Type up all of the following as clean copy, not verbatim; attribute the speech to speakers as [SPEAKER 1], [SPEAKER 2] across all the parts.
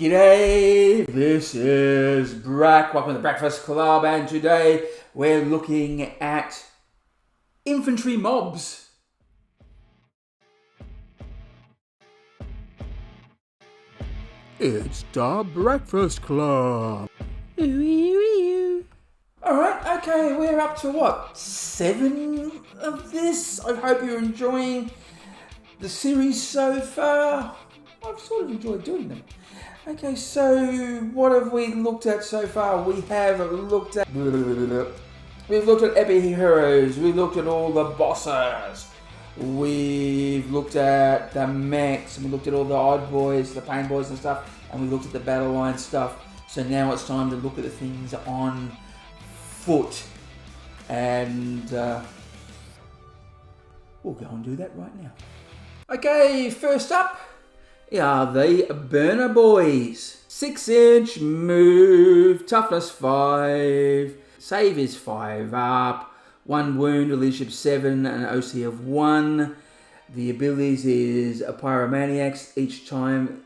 [SPEAKER 1] G'day, this is BRAK, welcome to the Breakfast Club, and today we're looking at infantry mobs. It's the Breakfast Club. Alright, okay, we're up to what? 7 of this? I hope you're enjoying the series so far. I've sort of enjoyed doing them. Okay, so what have we looked at so far? We've looked at epic heroes, we've looked at all the bosses, we've looked at the mechs, and we looked at all the odd boys, the pain boys and stuff, and we looked at the battle line stuff. So now it's time to look at the things on foot, and we'll go and do that right now. Okay, first up are the Burna Boys. 6-inch move, toughness 5, save is 5 up, 1 wound, a leadership 7, and an OC of 1. The abilities is a Pyromaniacs. Each time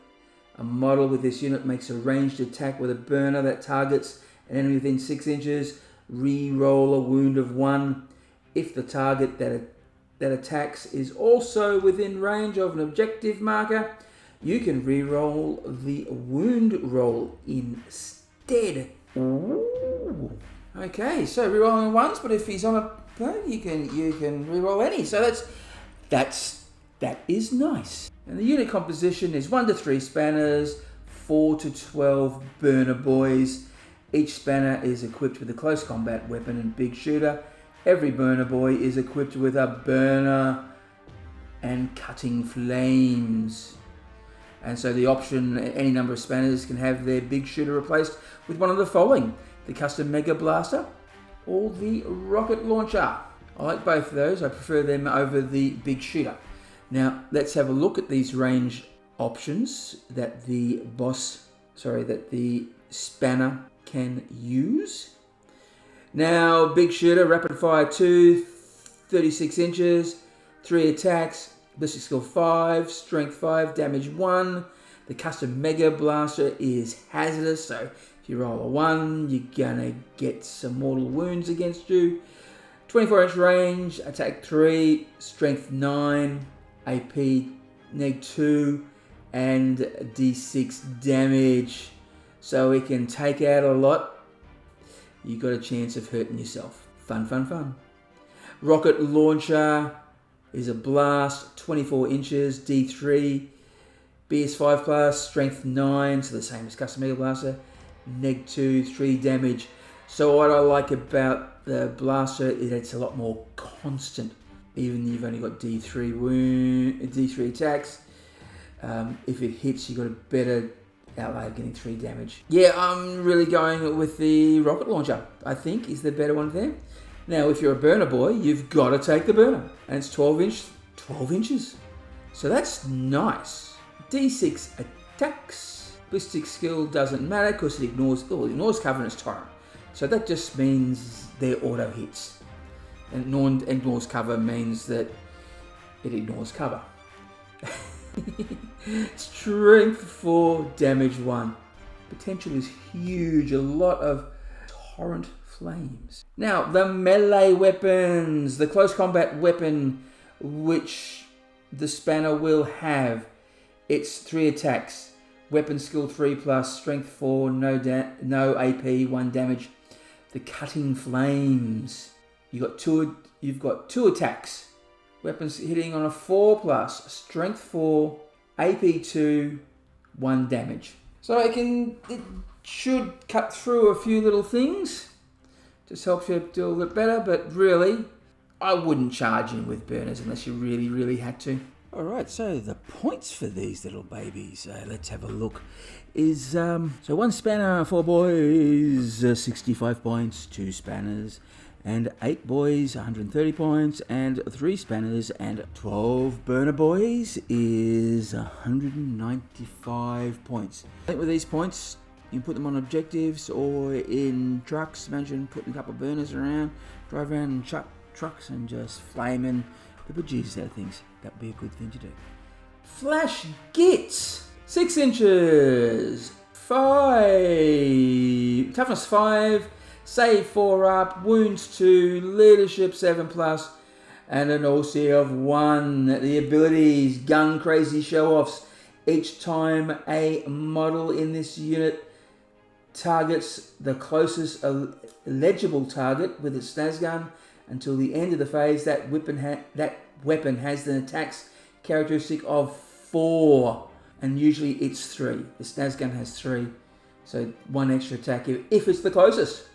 [SPEAKER 1] a model with this unit makes a ranged attack with a burner that targets an enemy within 6 inches, re-roll a wound of 1. If the target that attacks is also within range of an objective marker, you can re-roll the wound roll instead. Ooh. Okay, so re-rolling once, but if he's on a plane, you can re-roll any. So that is nice. And the unit composition is 1 to 3 spanners, 4 to 12 Burna Boys. Each spanner is equipped with a close combat weapon and big shooter. Every Burna Boy is equipped with a burner and cutting flames. And so the option, any number of spanners can have their big shooter replaced with one of the following: the custom Mega Blaster or the rocket launcher. I like both of those. I prefer them over the big shooter. Now let's have a look at these range options that the spanner can use. Now, big shooter, rapid fire 2, 36 inches, 3 attacks, ballistic skill 5, strength 5, damage 1. The custom Mega Blaster is hazardous, so if you roll a 1, you're gonna get some mortal wounds against you. 24-inch range, attack 3, strength 9, AP -2, and D6 damage. So it can take out a lot. You got a chance of hurting yourself. Fun, fun, fun. Rocket launcher is a blast, 24 inches, D3, BS5 plus, strength 9, so the same as custom Mega Blaster, -2, 3 damage. So what I like about the blaster is it's a lot more constant, even if you've only got D3 attacks. If it hits, you got a better outlay of getting 3 damage. Yeah, I'm really going with the rocket launcher, I think, is the better one there. Now, if you're a Burna Boy, you've got to take the burner. And it's 12 inches. So that's nice. D6 attacks. Ballistic skill doesn't matter because it ignores cover and it's torrent. So that just means they're auto hits. And ignores cover means that it ignores cover. Strength 4, damage 1. Potential is huge. A lot of torrent flames. Now, the melee weapons. The close combat weapon which the spanner will have. It's 3 attacks. Weapon skill 3 plus, strength 4, no AP, 1 damage. The cutting flames. You've got 2 attacks. Weapons hitting on a 4 plus, strength 4, AP 2, 1 damage. So it should cut through a few little things. Just helps you do a little bit better, but really, I wouldn't charge in with burners unless you really, really had to. Alright, so the points for these little babies, let's have a look, is, so 1 spanner, 4 boys, 65 points, 2 spanners, and 8 boys, 130 points, and 3 spanners, and 12 Burna Boys is 195 points. I think with these points, you can put them on objectives or in trucks. Imagine putting a couple of burners around, drive around and chuck trucks and just flaming the bejesus out of things. That would be a good thing to do. Flash GitZ, 6 inches, toughness 5, save 4 up, wounds 2, leadership 7+, and an OC of 1. The abilities, gun crazy show-offs. Each time a model in this unit targets the closest legible target with its SNAS gun until the end of the phase, that weapon has an attacks characteristic of 4, and usually it's 3. The SNAS gun has 3, so 1 extra attack if it's the closest.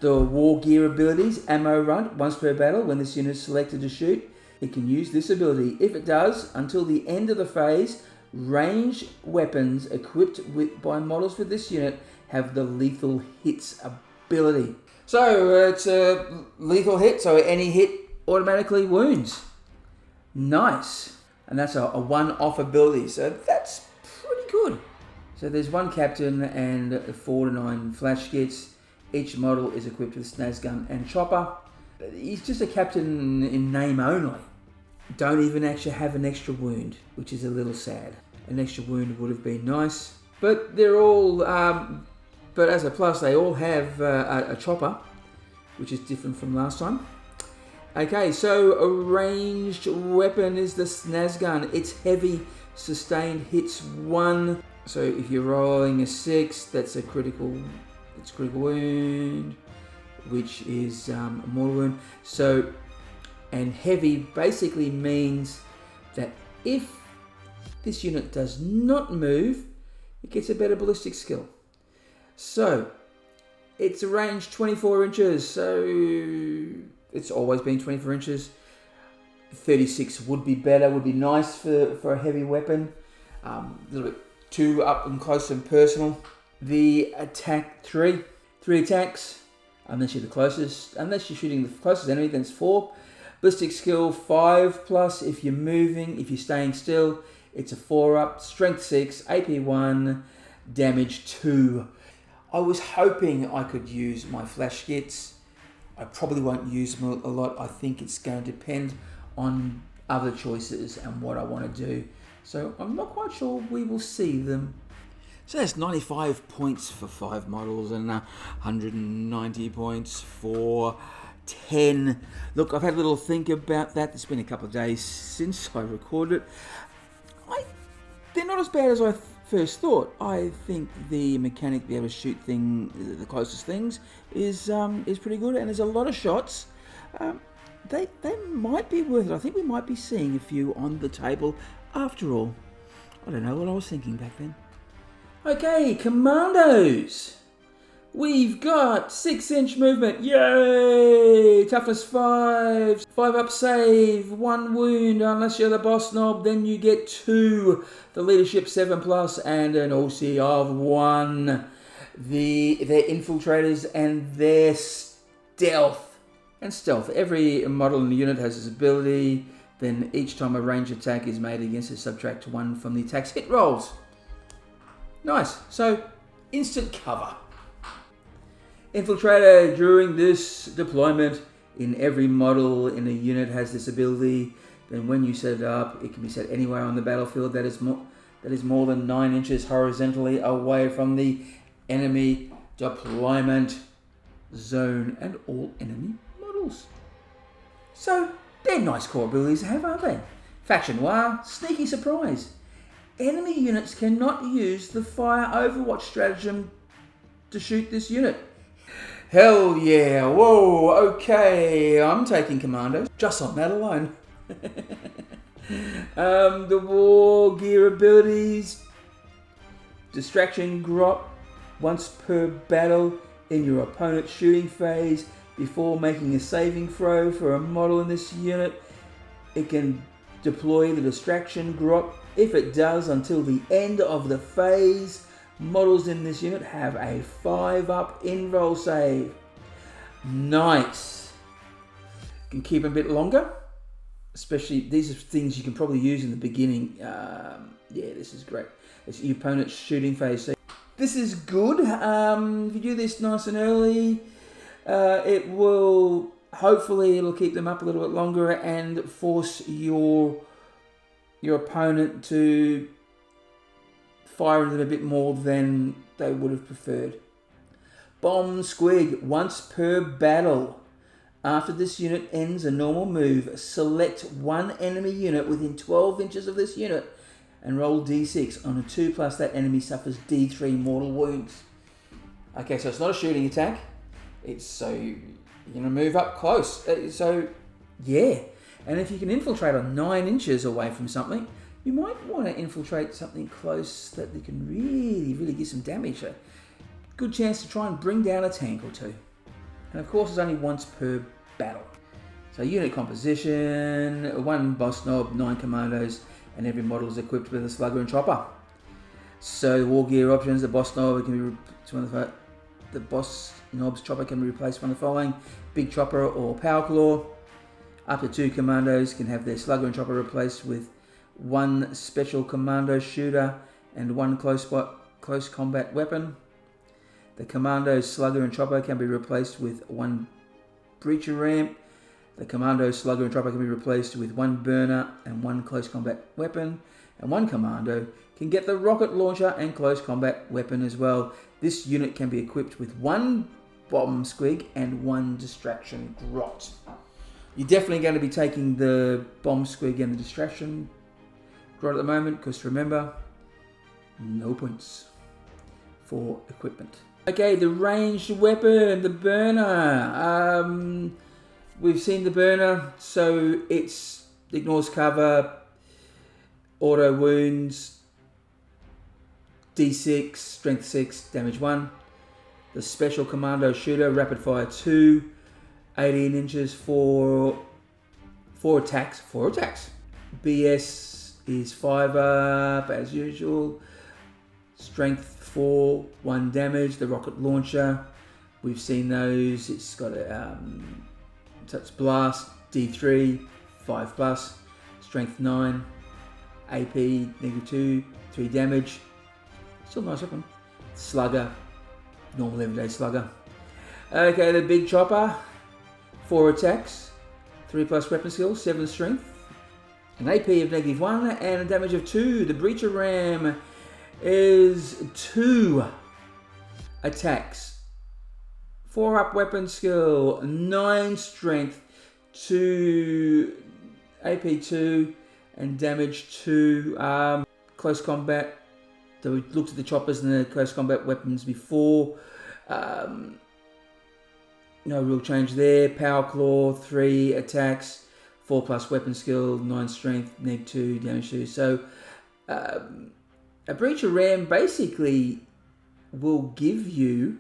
[SPEAKER 1] The war gear abilities, ammo run, once per battle. When this unit is selected to shoot, it can use this ability. If it does, until the end of the phase, ranged weapons equipped by models with this unit have the lethal hits ability. So it's a lethal hit, so any hit automatically wounds. Nice. And that's a one-off ability, so that's pretty good. So there's 1 captain and 4 to 9 flash kits. Each model is equipped with SNAS gun and chopper. He's just a captain in name only. Don't even actually have an extra wound, which is a little sad. An extra wound would have been nice. But they're all, but as a plus, they all have a chopper, which is different from last time. Okay, so a ranged weapon is the SNAS gun. It's heavy, sustained hits 1. So if you're rolling a 6, that's a critical wound, which is a mortal wound. So, and heavy basically means that if this unit does not move, it gets a better ballistic skill. So, it's a range 24 inches, so it's always been 24 inches. 36 would be better, would be nice for a heavy weapon. A little bit too up and close and personal. The attack 3 attacks, unless you're the closest. Unless you're shooting the closest enemy, then it's 4. Ballistic skill 5+. If you're moving, if you're staying still, it's a 4 up. Strength 6, AP 1, damage 2. I was hoping I could use my flash kits. I probably won't use them a lot. I think it's going to depend on other choices and what I want to do. So I'm not quite sure we will see them. So that's 95 points for 5 models and 190 points for 10. Look, I've had a little think about that. It's been a couple of days since I recorded it. They're not as bad as I first thought. I think the mechanic to be able to shoot the closest things is pretty good, and there's a lot of shots. They might be worth it. I think we might be seeing a few on the table after all. I don't know what I was thinking back then. Okay, Commandos. We've got 6-inch movement. Yay! Toughness 5. 5 up save. 1 wound unless you're the boss knob. Then you get 2. The leadership 7+, and an OC of 1. They're infiltrators and their stealth. Every model in the unit has this ability. Then each time a range attack is made against it, subtract 1 from the attack's hit rolls. Nice. So, instant cover. Infiltrator, during this deployment, in every model in a unit has this ability. Then when you set it up, it can be set anywhere on the battlefield that is more than 9 inches horizontally away from the enemy deployment zone and all enemy models. So, they're nice core abilities to have, aren't they? Faction Noir, sneaky surprise. Enemy units cannot use the fire overwatch stratagem to shoot this unit. Hell yeah, whoa, okay, I'm taking Commandos, just on that alone. The war gear abilities, distraction grot once per battle in your opponent's shooting phase before making a saving throw for a model in this unit. It can deploy the distraction grot. If it does, until the end of the phase, models in this unit have a 5 up in-roll save. Nice. Can keep them a bit longer. Especially, these are things you can probably use in the beginning. Yeah, this is great. It's your opponent's shooting phase. So this is good. If you do this nice and early, hopefully it'll keep them up a little bit longer and force your opponent to fire into them a bit more than they would have preferred. Bomb Squig, once per battle. After this unit ends a normal move, select one enemy unit within 12 inches of this unit and roll d6. On a 2+, that enemy suffers d3 mortal wounds. Okay, so it's not a shooting attack. It's so you're going to move up close. So, yeah. And if you can infiltrate on 9 inches away from something, you might want to infiltrate something close that they can really give some damage. A good chance to try and bring down a tank or two. And of course, it's only once per battle. So unit composition, 1 boss nob, 9 commandos, and every model is equipped with a slugger and chopper. So war gear options, the boss nob can be the boss nob's chopper can be replaced by the following: big chopper or power claw. Up to 2 commandos can have their slugger and chopper replaced with 1 special commando shooter and 1 close combat weapon. The commando's slugger and chopper can be replaced with 1 breacher ramp. The commando's slugger and chopper can be replaced with 1 burner and 1 close combat weapon. And 1 commando can get the rocket launcher and close combat weapon as well. This unit can be equipped with 1 bomb squig and 1 distraction grot. You're definitely going to be taking the bomb squig and the distraction grot at the moment, because remember, no points for equipment. Okay, the ranged weapon, the burner. We've seen the burner, so it's ignores cover, auto wounds, d6, strength 6, damage 1. The special commando shooter, rapid fire 2, 18 inches for 4 attacks. BS is 5 up as usual. Strength 4, 1 damage. The rocket launcher, we've seen those. It's got a touch blast, D3, 5+, strength 9, AP -2, 3 damage. Still nice weapon. Slugger, normal everyday slugger. Okay, the big chopper, 4 attacks, 3+ weapon skill, 7 strength, an AP of -1 and a damage of 2. The breacher ram is 2 attacks, 4 up weapon skill, 9 strength, 2 AP 2 and damage 2. Close combat. So we looked at the choppers and the close combat weapons before. No real change there. Power claw, 3 attacks, 4+ weapon skill, 9 strength, -2 damage 2. So a breacher ram basically will give you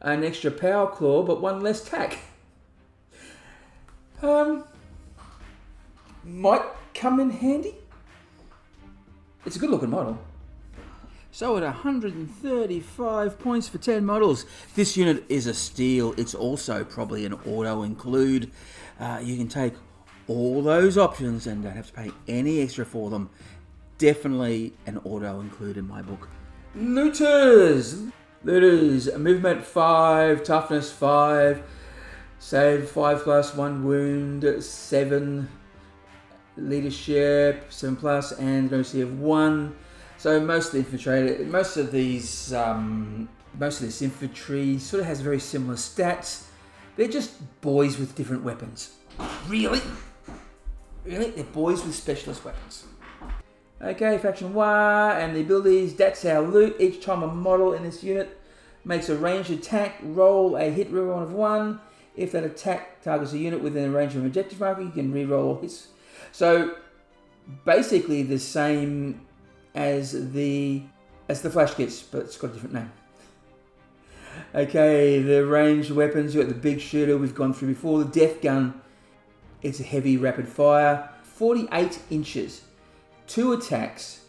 [SPEAKER 1] an extra power claw, but 1 less tack. Might come in handy. It's a good looking model. So at 135 points for 10 models, this unit is a steal. It's also probably an auto include. You can take all those options and don't have to pay any extra for them. Definitely an auto include in my book. Nooters, movement 5, toughness 5, save 5+, 1 wound, 7, leadership 7+, and mercy of 1. So most of this infantry sort of has very similar stats. They're just boys with different weapons. Really? They're boys with specialist weapons. Okay, faction 1 and the abilities. That's our loot. Each time a model in this unit makes a ranged attack, roll a hit reroll of 1. If that attack targets a unit within a range of an objective marker, you can reroll all hits. So basically the same as the flash kits, but it's got a different name. Okay, the ranged weapons. You've got the big shooter we've gone through before. The death gun. It's a heavy rapid fire, 48 inches, 2 attacks,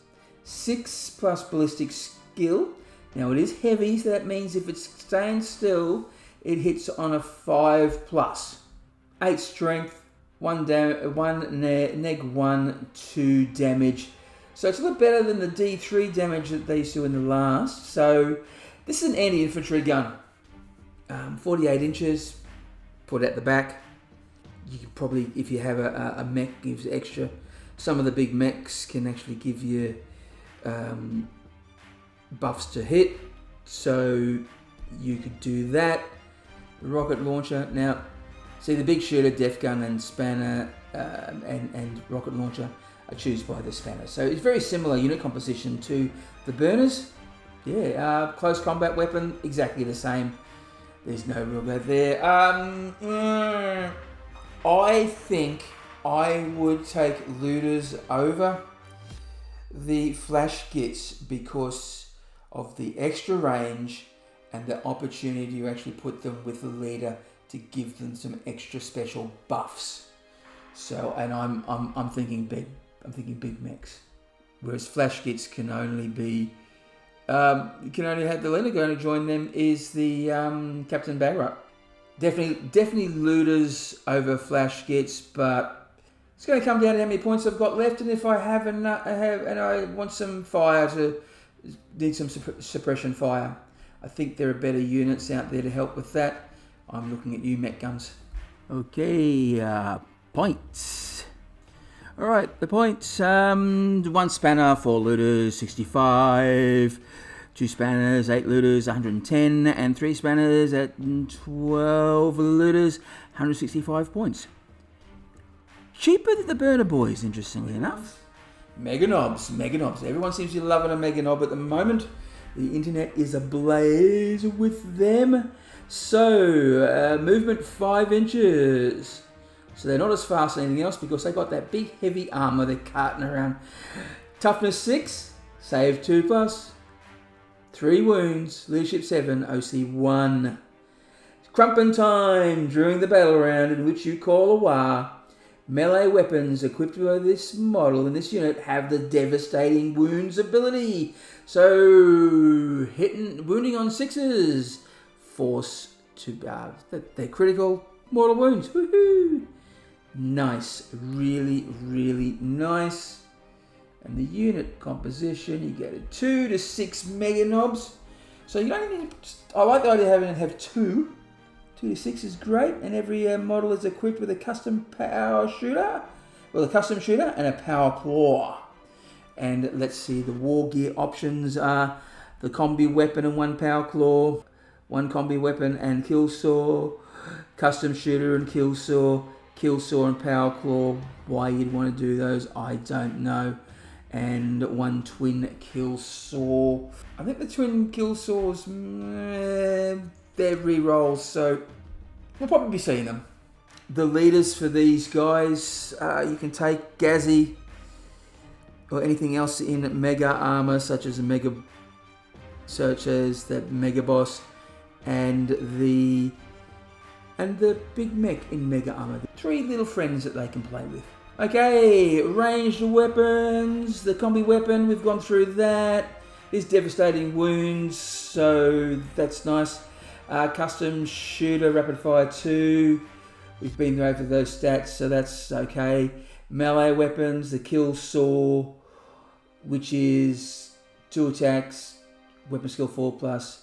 [SPEAKER 1] 6+ ballistic skill. Now it is heavy, so that means if it's staying still, it hits on a 5+. 8 strength, 1 -1, 2 damage. So it's a lot better than the D3 damage that they used to in the last. So this is an anti-infantry gun. 48 inches, put it at the back. You could probably, if you have a mech, gives extra. Some of the big mechs can actually give you buffs to hit. So you could do that. Rocket launcher. Now, see the big shooter, def gun, and spanner, and rocket launcher are chosen by the spanner. So it's very similar unit composition to the burners. Yeah, close combat weapon, exactly the same. There's no real go there. I think I would take looters over the flash gits because of the extra range and the opportunity to actually put them with the leader to give them some extra special buffs. So, and I'm thinking big. I'm thinking big mechs. Whereas flash gits can only be, you can only have the leader going to join them is the Captain Bagrat. Definitely looters over flash gits, but it's going to come down to how many points I've got left, and if I have enough, and I want some fire need some suppression fire. I think there are better units out there to help with that. I'm looking at you, mech guns. Okay, points. All right, the points. 1 spanner, 4 looters, 65. 2 spanners, 8 looters, 110. And 3 spanners at 12 looters, 165 points. Cheaper than the Burna Boys, interestingly enough. Mega Nobs. Everyone seems to be loving a Mega Nob at the moment. The internet is ablaze with them. So, movement 5 inches. So they're not as fast as anything else because they got that big heavy armor they're carting around. Toughness 6, save 2+, 3 wounds, leadership 7, OC 1. Crumpin' time during the battle round in which you call a war. Melee weapons equipped by this model in this unit have the devastating wounds ability. So wounding on 6s force to they're critical mortal wounds. Woohoo! Nice, really nice. And the unit composition, you get a 2 to 6 mega nobs. So you don't even. I like the idea of having it have 2. 2 to 6 is great, and every model is equipped with a custom power shooter, well, a custom shooter and a power claw. And let's see, the war gear options are the combi weapon and 1 power claw, 1 combi weapon and kill saw, custom shooter and kill saw and power claw. Why you'd want to do those, I don't know. And 1 twin kill saw. I think the twin kill saws, they're re-rolls, so we'll probably be seeing them. The leaders for these guys, you can take Gazzy or anything else in mega armor, such as the mega boss and the big mech in mega armor. 3 little friends that they can play with. Okay, ranged weapons. The combi weapon, we've gone through that. There's devastating wounds, so that's nice. Custom shooter, rapid fire 2. We've been over those stats, so that's okay. Melee weapons, the kill saw, which is 2 attacks, weapon skill 4+,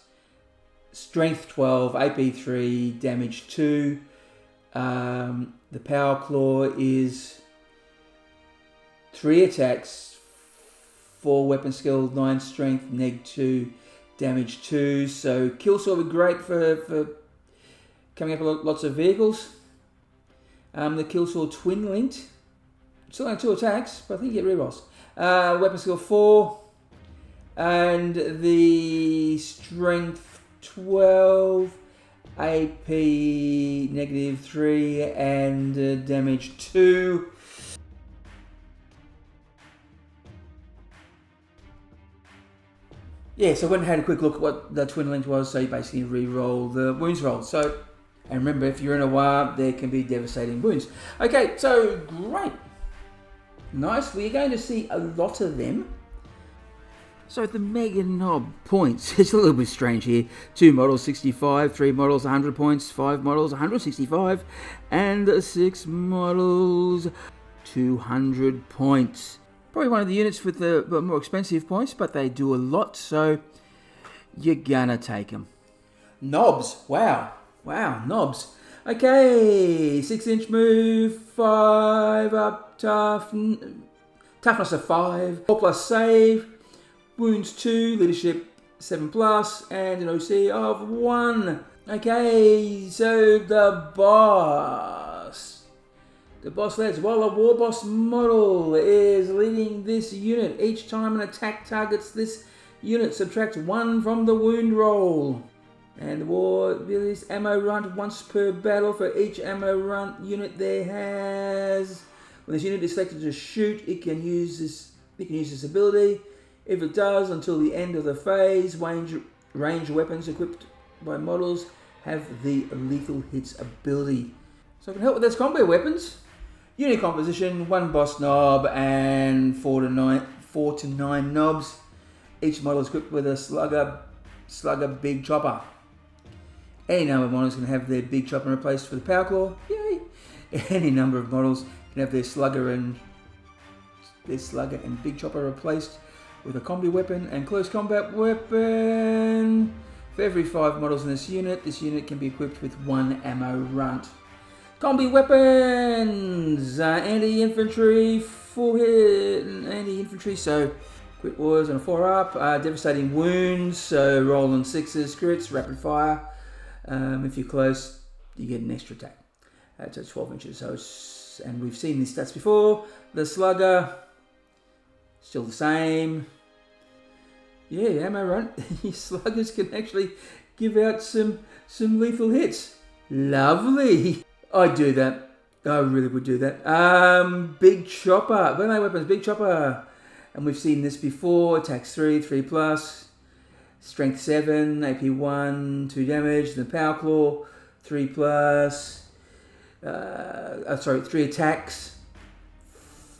[SPEAKER 1] strength 12, AP 3, damage 2. The power claw is 3 attacks, 4 weapon skill, 9 strength, neg 2, damage 2. So kill saw would be great for coming up with lots of vehicles. The kill saw twin linked, still only 2 attacks, but I think you get rerolls. Weapon skill 4, and the strength 12, AP negative 3, and damage 2. Yeah, so I went and had a quick look at what the twin link was, so you basically re-roll the wounds roll. So, and remember, if you're in a war, there can be devastating wounds. Okay, so great. Nice, we're going to see a lot of them. So the Mega Nob points, it's a little bit strange here. 2 models 65, 3 models 100 points, 5 models 165, and 6 models 200 points. Probably one of the units with the more expensive points, but they do a lot, so you're gonna take them. Nobs, wow, Nobs. Okay, 6-inch move, 5 up, toughness of 5, 4+ save, wounds 2, leadership 7+, and an OC of 1. Okay, so the boss. The boss lads, while a war boss model is leading this unit, each time an attack targets this unit, subtract 1 from the wound roll. And the war abilities ammo run once per battle. For each ammo run unit there has, when this unit is selected to shoot, it can use this ability. If it does, until the end of the phase, range weapons equipped by models have the lethal hits ability. So I can help with those combat weapons. Unit composition: 1 boss knob and 4 to 9 knobs. Each model is equipped with a slugger big chopper. Any number of models can have their big chopper replaced for the power claw. Yay! Any number of models can have their slugger and big chopper replaced with a combi weapon and close combat weapon. For every 5 models in this unit can be equipped with 1 ammo runt. Combi weapons, anti-infantry, full hit, anti-infantry, so quick wars on a 4-up, devastating wounds, so roll on 6s, crits, rapid fire. If you're close, you get an extra attack. So it's 12 inches, so and we've seen these stats before. The slugger, still the same. Yeah, ammo runt. Your sluggers can actually give out some lethal hits. Lovely. I'd do that. I really would do that. Big chopper. Burna weapons, big chopper. And we've seen this before. Attacks 3, 3+. Strength 7, AP 1, 2 damage. Then power claw, 3+. 3 attacks.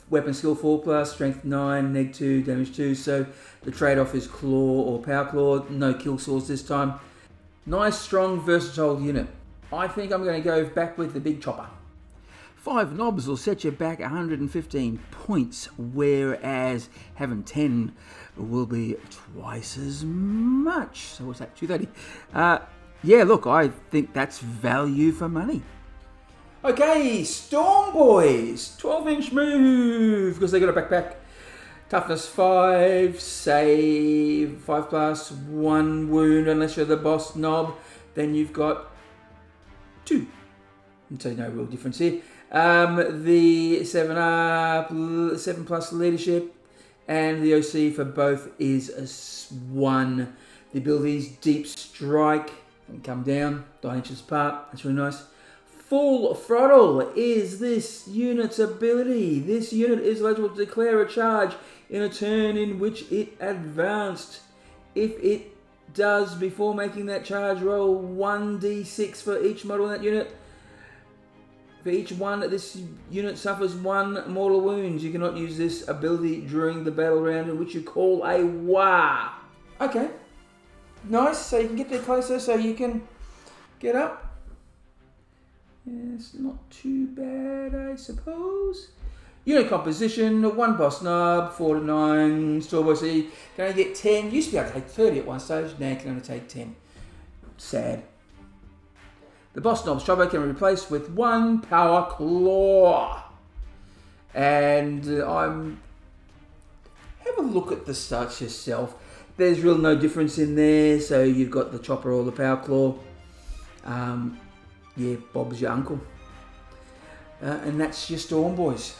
[SPEAKER 1] Weapon skill 4+, strength 9, neg 2, damage 2. So the trade-off is claw or power claw. No kill swords this time. Nice, strong, versatile unit. I think I'm going to go back with the big chopper. 5 knobs will set you back 115 points, whereas having 10 will be twice as much. So what's that, 230? Yeah, look, I think that's value for money. Okay, Stormboys, 12-inch move, because they got a backpack. Toughness 5, save 5+, 1 wound, unless you're the boss knob, then you've got 2. So no real difference here. The 7+, 7+ leadership, and the OC for both is 1. The abilities deep strike and come down 9 inches apart. That's really nice. Full throttle is this unit's ability. This unit is eligible to declare a charge in a turn in which it advanced. If it does, before making that charge, roll 1d6 for each model in that unit. For each one, this unit suffers 1 mortal wound. You cannot use this ability during the battle round in which you call a war. Okay, nice. So you can get there closer, so you can get up. Yeah, it's not too bad, I suppose. Unit composition: 1 boss knob, 4 to 9. Stormboys, so you can only get 10. Used to be able to take 30 at one stage. Now you can only take 10. Sad. The boss knob's chopper can be replaced with 1 power claw. And have a look at the stats yourself. There's really no difference in there. So you've got the chopper or the power claw. Yeah, Bob's your uncle. And that's your Stormboys.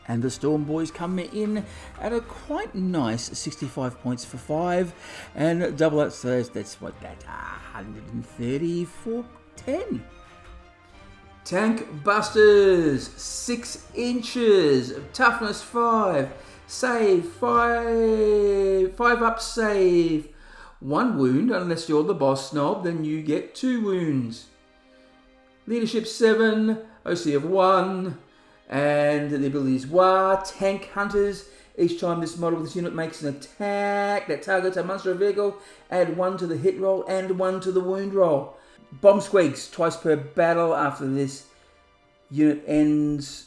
[SPEAKER 1] And the Stormboys come in at a quite nice 65 points for 5. And double that, so that's what, that 130 for 10. Tankbustas, 6 inches, toughness 5, save 5 up save, 1 wound, unless you're the boss knob, then you get 2 wounds. Leadership 7, OC of 1, and the ability is War. Tank Hunters, each time this model of this unit makes an attack that targets a monster or vehicle, add 1 to the hit roll and 1 to the wound roll. Bomb Squeaks, twice per battle. After this unit ends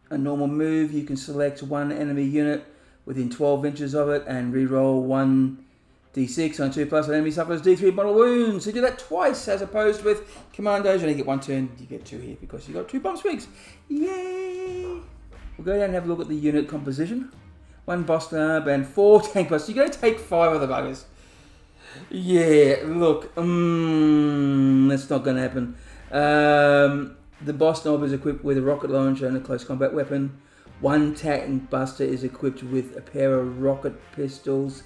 [SPEAKER 1] a normal move, you can select 1 enemy unit within 12 inches of it and re-roll 1d6 on 2+. An enemy suffers d3 mortal wounds. So you do that twice, as opposed with Commandos. You only get 1 turn, you get 2 here because you got 2 Bomb Squeaks. Yay! We'll go down and have a look at the unit composition. 1 boss knob and 4 tank busters. You're going to take 5 of the buggers. Yeah, look, that's not going to happen. The boss Nob is equipped with a rocket launcher and a close combat weapon. One Tankbuster is equipped with a pair of rocket pistols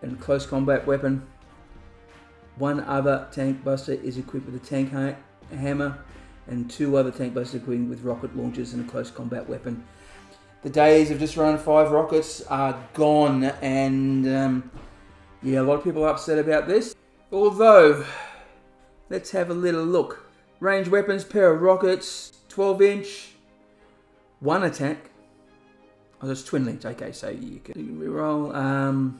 [SPEAKER 1] and close combat weapon. One other Tankbuster is equipped with a tank hammer, and two other Tankbusters equipped with rocket launchers and a close combat weapon. The days of just running 5 rockets are gone, and yeah, a lot of people are upset about this. Although, let's have a little look. Range weapons, pair of rockets, 12-inch, 1 attack. Oh, that's twin linked. Okay, so you can reroll.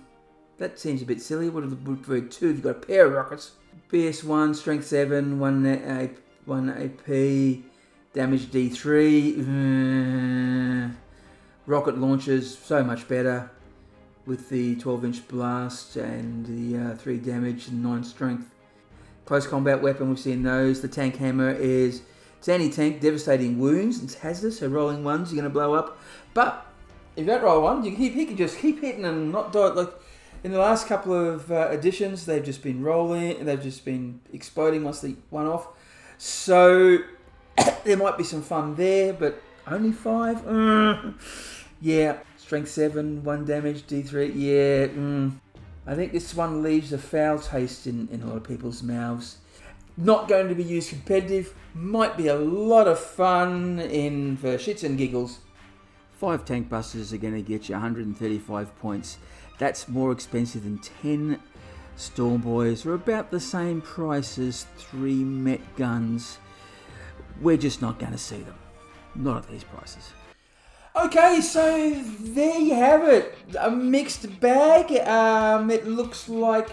[SPEAKER 1] That seems a bit silly. Would have preferred 2 if you've got a pair of rockets. BS1, strength 7, 1 AP, damage D3. Rocket launchers, so much better. With the 12-inch blast and the 3 damage and 9 strength. Close combat weapon, we've seen those. The tank hammer it's anti-tank, devastating wounds. It's hazardous, so rolling ones, you're going to blow up. But if you don't roll one, he can just keep hitting and not die. Like in the last couple of editions, they've just been rolling, they've just been exploding once they one off. So there might be some fun there, but only 5? Yeah. Strength 7, 1 damage, D3, yeah. I think this one leaves a foul taste in a lot of people's mouths. Not going to be used competitive. Might be a lot of fun for shits and giggles. 5 Tankbusters are going to get you 135 points. That's more expensive than 10 Stormboys, or about the same price as 3 Met guns. We're just not going to see them. Not at these prices. Okay, so there you have it. A mixed bag. It looks like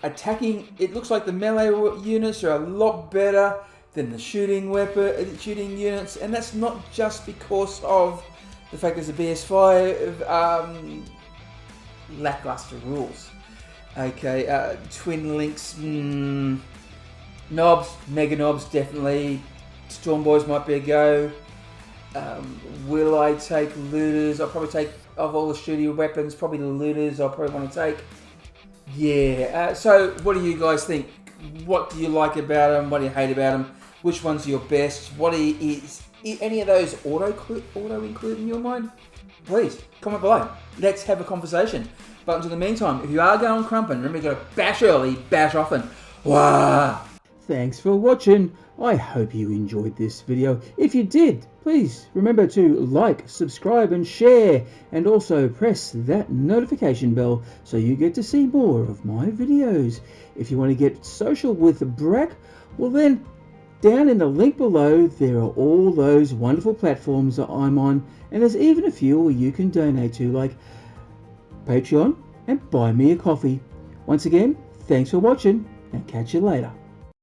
[SPEAKER 1] the melee units are a lot better than the shooting units, and that's not just because of the fact there's a BS5 lackluster rules. Okay, twin links, Nobs, mega Nobs definitely. Stormboys might be a go. Will I take Looters? I'll probably take, of all the shooting weapons, probably the Looters I'll probably want to take. Yeah, so what do you guys think? What do you like about them? What do you hate about them? Which one's your best? Is any of those auto include in your mind? Please, comment below. Let's have a conversation. But until the meantime, if you are going crumping, remember you got to bash early, bash often. Wow!
[SPEAKER 2] Thanks for watching. I hope you enjoyed this video. If you did, please remember to like, subscribe and share, and also press that notification bell so you get to see more of my videos. If you want to get social with BRAK, well then, down in the link below there are all those wonderful platforms that I'm on, and there's even a few where you can donate to, like Patreon and Buy Me a Coffee. Once again, thanks for watching, and catch you later.